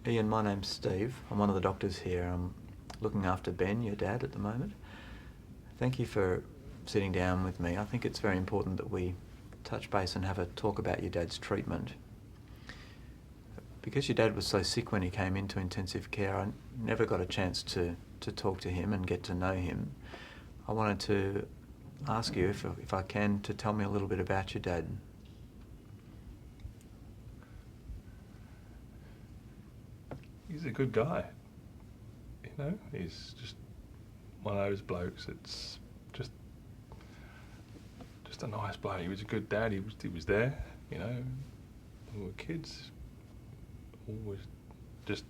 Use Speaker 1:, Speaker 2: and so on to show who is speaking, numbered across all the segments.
Speaker 1: Ian, my name's Steve. I'm one of the doctors here. I'm looking after Ben, your dad, at the moment. Thank you for sitting down with me. I think it's very important that we touch base and have a talk about your dad's treatment. Because your dad was so sick when he came into intensive care, I never got a chance to talk to him and get to know him. I wanted to ask you, if I can, to tell me a little bit about your dad.
Speaker 2: He's a good guy. You know, he's just one of those blokes that's just a nice bloke. He was a good dad. He was there, you know. We were kids. Always just,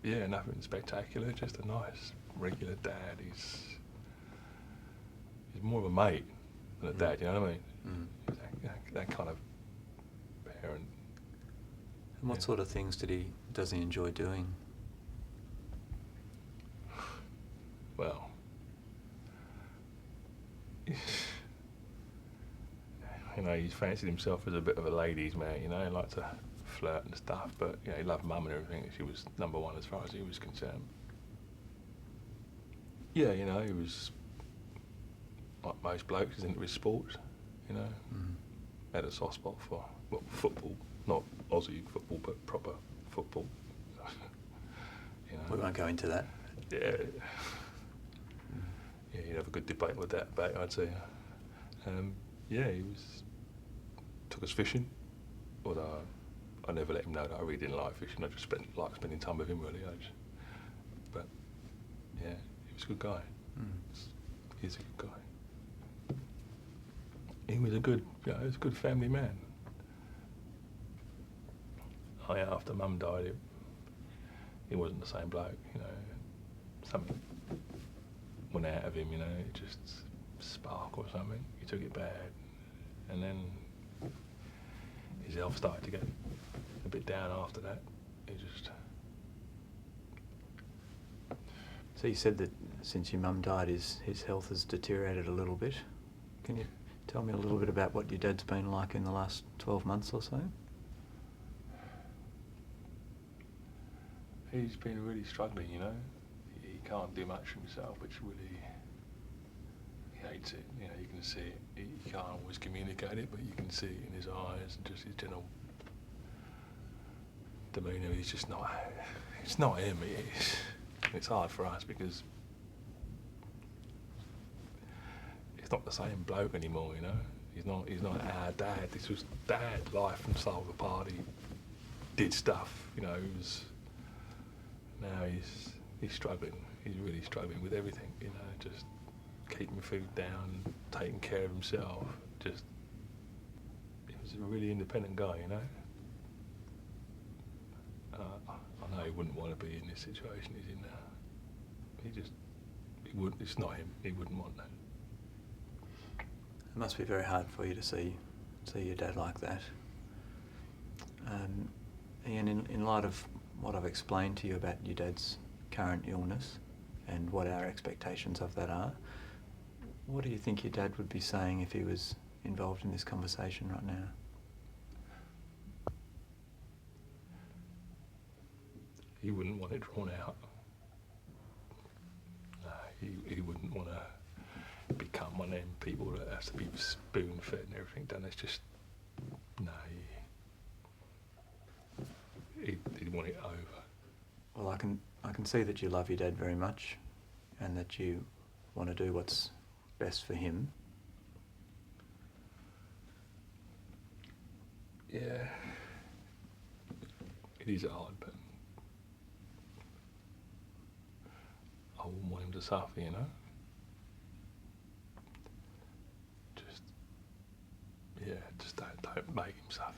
Speaker 2: yeah, nothing spectacular, just a nice, regular dad. He's more of a mate than a dad, you know what I mean? That kind of parent.
Speaker 1: And what sort of things does he enjoy doing?
Speaker 2: Well, you know, he's fancied himself as a bit of a ladies' man, you know, he liked to flirt and stuff, but, you know, he loved mum and everything. She was number one as far as he was concerned. Yeah, you know, he was, like most blokes, he's into his sports, you know. Had a soft spot for, well, football, not Aussie football, but proper football. You know.
Speaker 1: We won't go into that.
Speaker 2: Yeah. Yeah, you'd have a good debate with that back, I'd say. Yeah, he took us fishing, although I never let him know that I really didn't like fishing. I just liked spending time with him, really. But yeah, he was a good guy. He's a good guy. He was a good family man. After Mum died, he wasn't the same bloke, you know. Something went out of him, you know, it just spark or something. He took it bad, and then his health started to get a bit down after that. He just.
Speaker 1: So you said that since your mum died, his health has deteriorated a little bit. Can you tell me a little bit about what your dad's been like in the last 12 months or so?
Speaker 2: He's been really struggling, you know. He can't do much for himself, which really, he hates it. You know, you can see it. He can't always communicate it, but you can see it in his eyes and just his general demeanour. He's just not. It's not him. It's hard for us because he's not the same bloke anymore. You know, he's not our dad. This was dad, life and soul of the party. Did stuff. You know, he was. Now he's struggling. He's really struggling with everything, you know, just keeping food down, taking care of himself. Just, he was a really independent guy, you know. I know he wouldn't want to be in this situation he's in now. He wouldn't. It's not him. He wouldn't want that.
Speaker 1: It must be very hard for you to see your dad like that. Ian, in light of what I've explained to you about your dad's current illness and what our expectations of that are, what do you think your dad would be saying if he was involved in this conversation right now?
Speaker 2: He wouldn't want it drawn out. No, he wouldn't want to become one of them people that has to be spoon-fed and everything done. It's just, no, he'd want it over.
Speaker 1: Well, I can see that you love your dad very much and that you want to do what's best for him.
Speaker 2: Yeah. It is hard, but I wouldn't want him to suffer, you know? Just don't make him suffer.